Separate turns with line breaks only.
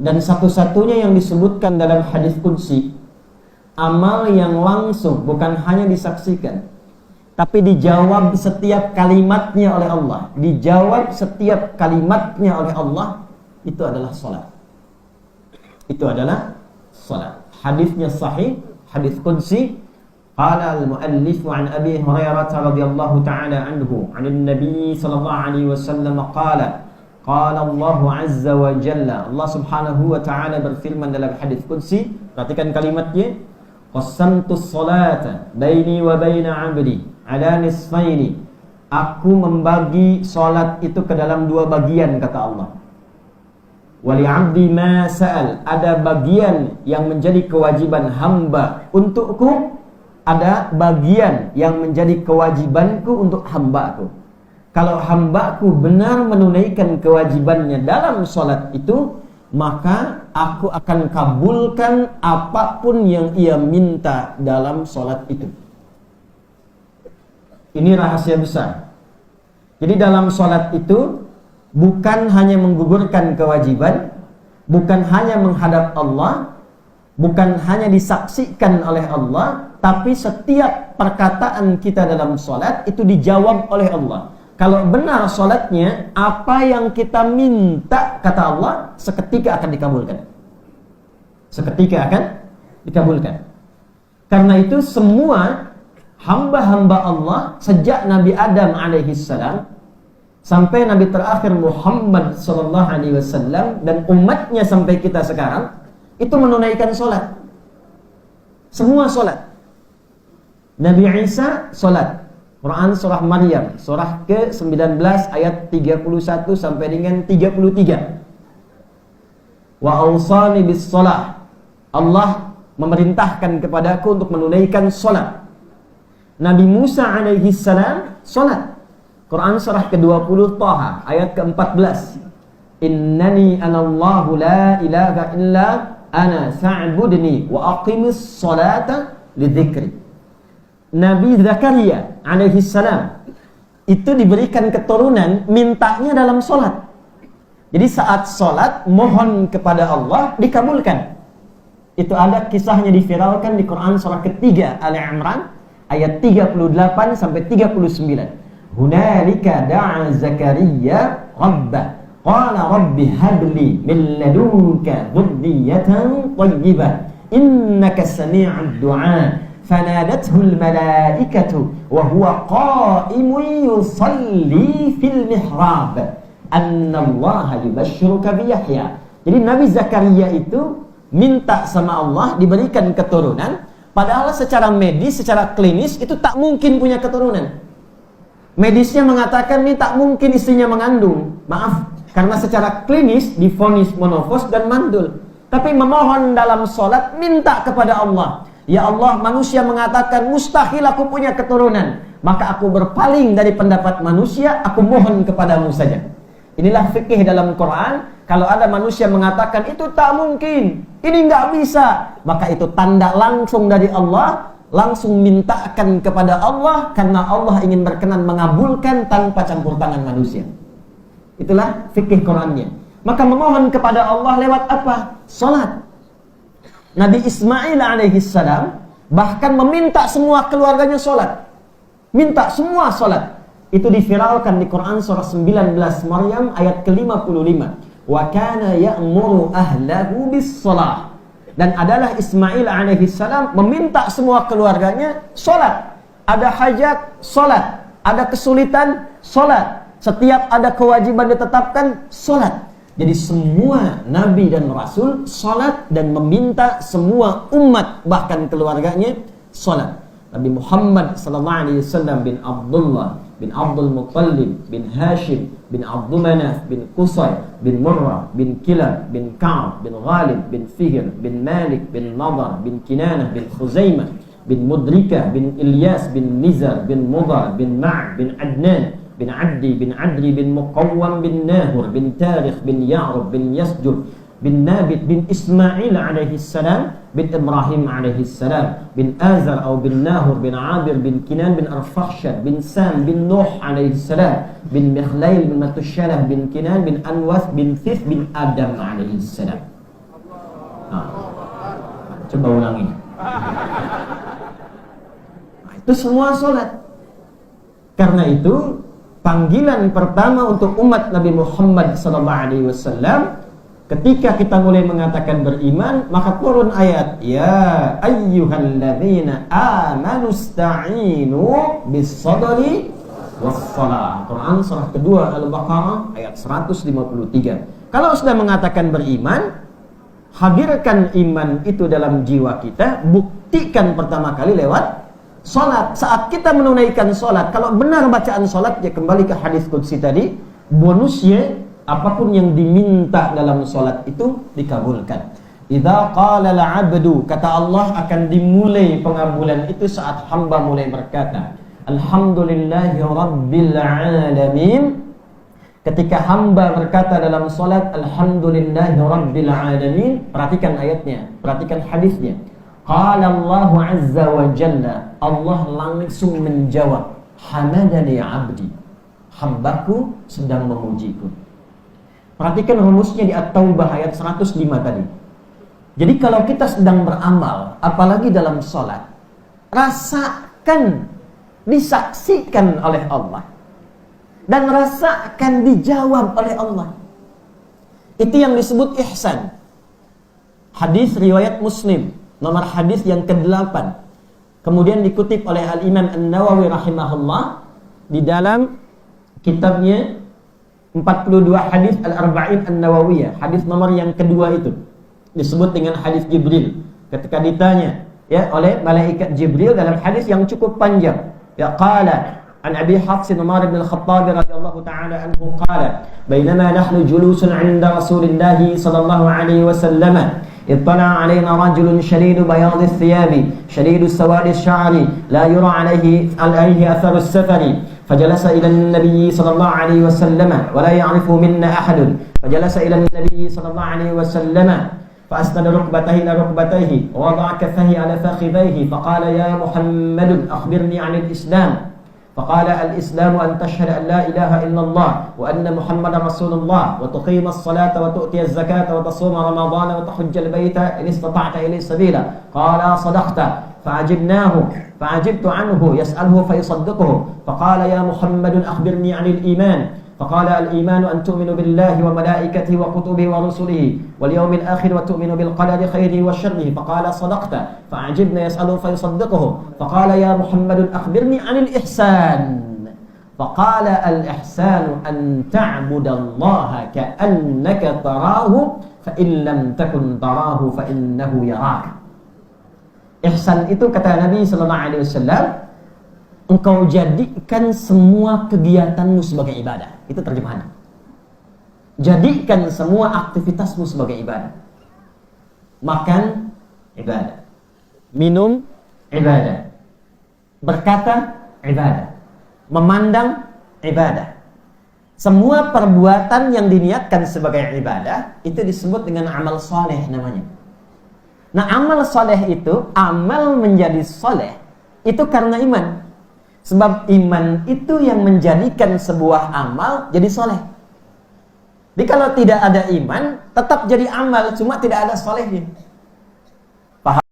Dan satu-satunya yang disebutkan dalam hadis qudsi, amal yang langsung, bukan hanya disaksikan, tapi dijawab setiap kalimatnya oleh Allah. Dijawab setiap kalimatnya oleh Allah, itu adalah salat. Itu adalah salat. Hadisnya sahih, hadis qudsi. Qala al-muallif an Abi Hurairah radhiyallahu ta'ala anhu, 'an an-nabi sallallahu alaihi wasallam qala Allah azza wa jalla, Allah subhanahu wa ta'ala berfirman dalam hadis qudsi, perhatikan kalimatnya, qasamtu sholata baini wa baina 'abdi ala nisfaini. Aku membagi salat itu ke dalam dua bagian, kata Allah. Wa li 'abdi ma sa'al, ada bagian yang menjadi kewajiban hamba untukku, ada bagian yang menjadi kewajibanku untuk hambaku. Kalau hambaku benar menunaikan kewajibannya dalam salat itu, maka aku akan kabulkan apapun yang ia minta dalam salat itu. Ini rahasia besar. Jadi dalam salat itu bukan hanya menggugurkan kewajiban, bukan hanya menghadap Allah, bukan hanya disaksikan oleh Allah, tapi setiap perkataan kita dalam salat itu dijawab oleh Allah. Kalau benar salatnya, apa yang kita minta, kata Allah, seketika akan dikabulkan. Seketika akan dikabulkan. Karena itu semua hamba-hamba Allah sejak Nabi Adam alaihissalam sampai Nabi terakhir Muhammad sallallahu alaihi wasallam dan umatnya sampai kita sekarang itu menunaikan salat. Semua salat. Nabi Isa salat. Quran surah Maryam surah ke-19 ayat 31 sampai dengan 33. Wa awsani bis shalah. Allah memerintahkan kepadaku untuk menunaikan salat. Nabi Musa alaihi salam salat. Quran surah ke-20 Taha ayat ke-14. Innani anallahu la ilaha illa ana fa'budni wa aqimis salata lidzikri. Nabi Zakaria alaihi salam itu diberikan keturunan, mintanya dalam salat. Jadi saat salat mohon kepada Allah dikabulkan. Itu ada kisahnya diviralkan di Quran surah ketiga Ali Imran ayat 38 sampai 39. Hunalika da'a Zakaria rabbah qala rabbi habli min ladunka dhurriyyatan thayyibah innaka sami'ud du'a. فنادته الملائكة وهو قائم يصلي في المحراب أن الله يبشرك بيحيى. Jadi Nabi Zakaria itu minta sama Allah diberikan keturunan, padahal secara medis, secara klinis itu tak mungkin punya keturunan. Medisnya mengatakan ini tak mungkin istrinya mengandung. Maaf, karena secara klinis divonis monofos dan mandul. Tapi memohon dalam salat, minta kepada Allah. Ya Allah, manusia mengatakan mustahil aku punya keturunan, maka aku berpaling dari pendapat manusia, aku mohon kepadamu saja. Inilah fikih dalam Quran. Kalau ada manusia mengatakan itu tak mungkin, ini nggak bisa, maka itu tanda langsung dari Allah, langsung mintakan kepada Allah, karena Allah ingin berkenan mengabulkan tanpa campur tangan manusia. Itulah fikih Qurannya. Maka memohon kepada Allah lewat apa? Salat. Nabi Ismail alaihissalam bahkan meminta semua keluarganya salat. Minta semua salat. Itu diviralkan di Quran surah 19 Maryam ayat ke-55. Wa kana ya'muru ahlahu bis-shalah. Dan adalah Ismail alaihissalam meminta semua keluarganya salat. Ada hajat, salat. Ada kesulitan, salat. Setiap ada kewajiban ditetapkan, salat. Jadi semua Nabi dan Rasul salat dan meminta semua umat bahkan keluarganya salat. Nabi Muhammad sallallahu alaihi wasallam bin Abdullah bin Abdul Muttalib bin Hashim bin Abdul Manaf bin Qusay bin Murrah bin Kilab bin Ka'ab bin Ghalib bin Fihr bin Malik bin Nadar bin Kinanah bin Khuzaimah bin Mudrikah bin Ilyas bin Nizar bin Mudar bin Ma' bin Adnan bin Abdi bin Adri bin Muqawwam bin Nahur bin Tarikh bin Ya'rub bin Yasjur bin Nabit bin Ismail alaihi salam bin Ibrahim alaihi salam bin Azar atau bin Nahur bin Abir bin Kinan bin Arfakhshad bin Sam bin Nuh alaihi salam bin Mikhlail bin Matushalah bin Kinan bin Anwas bin Thith bin Adam alaihi salam. Coba ulangi. Nah, itu semua sholat. Karena itu panggilan pertama untuk umat Nabi Muhammad SAW, ketika kita mulai mengatakan beriman, maka turun ayat, ya ayyuhalladzina amanu ista'inu bis-sabri was-shalah. Quran surah kedua Al-Baqarah ayat 153. Kalau sudah mengatakan beriman, hadirkan iman itu dalam jiwa kita, buktikan pertama kali lewat salat. Saat kita menunaikan salat, kalau benar bacaan salat, ya kembali ke hadis qudsi tadi, bonusnya apapun yang diminta dalam salat itu dikabulkan. Idza qala al-'abdu, kata Allah, akan dimulai pengabulan itu saat hamba mulai berkata, alhamdulillahi rabbil alamin. Ketika hamba berkata dalam salat, alhamdulillahi rabbil alamin, perhatikan ayatnya, perhatikan hadisnya. Qala Allahu azza wa jalla, Allah langsung menjawab, hamadani abdi, hambaku sedang memujiku. Perhatikan rumusnya di At-Taubah ayat 105 tadi. Jadi kalau kita sedang beramal, apalagi dalam sholat, rasakan disaksikan oleh Allah dan rasakan dijawab oleh Allah. Itu yang disebut ihsan. Hadis riwayat Muslim, nomor hadis yang ke-8. Kemudian dikutip oleh Al-Imam An-Nawawi rahimahullah di dalam kitabnya 42 hadis Al-Arba'in An-Nawawiyah. Hadis nomor yang kedua itu disebut dengan hadis Jibril. Ketika ditanya ya oleh malaikat Jibril dalam hadis yang cukup panjang, ya qala an Abi Hafs Umar bin Al-Khattab radhiyallahu ta'ala anhu qala bainama nahnu julusun 'inda Rasulillah sallallahu alaihi wasallam اطلع علينا رجل شديد بياض الثياب شديد سواد الشعر لا يرى عليه أثر السفر فجلس إلى النبي صلى الله عليه وسلم ولا يعرف منا أحد فجلس إلى النبي صلى الله عليه وسلم فأسند ركبتيه إلى ركبتيه ووضع كفيه على فخذيه فقال يا محمد أخبرني عن الإسلام فقال الإسلام أن تشهد أن لا إله إلا الله وأن محمد رسول الله وتقيم الصلاة وتؤتي الزكاة وتصوم رمضان وتحج البيت إن استطعت إليه سبيلا قال صدقت فعجبت عنه يسأله فيصدقه فقال يا محمد أخبرني عن الإيمان فقال الإيمان أن تؤمن بالله وملائكته وكتبه ورسله واليوم الآخر وتؤمن بالقدر خيره وشره فقال صدقت فعجبنا يسأله فيصدقه فقال يا محمد أخبرني عن الإحسان فقال الإحسان أن تعبد الله كأنك تراه فإن لم تكن تراه فإنه يراك. Ihsan itu kata Nabi sallallahu alaihi wasallam, engkau jadikan semua kegiatanmu sebagai ibadah. Itu terjemahannya. Jadikan semua aktivitasmu sebagai ibadah. Makan, ibadah. Minum, ibadah. Berkata, ibadah. Memandang, ibadah. Semua perbuatan yang diniatkan sebagai ibadah, itu disebut dengan amal soleh namanya. Nah, amal soleh itu, amal menjadi soleh, itu karena iman. Sebab iman itu yang menjadikan sebuah amal jadi soleh. Jadi kalau tidak ada iman, tetap jadi amal, cuma tidak ada solehnya. Paham?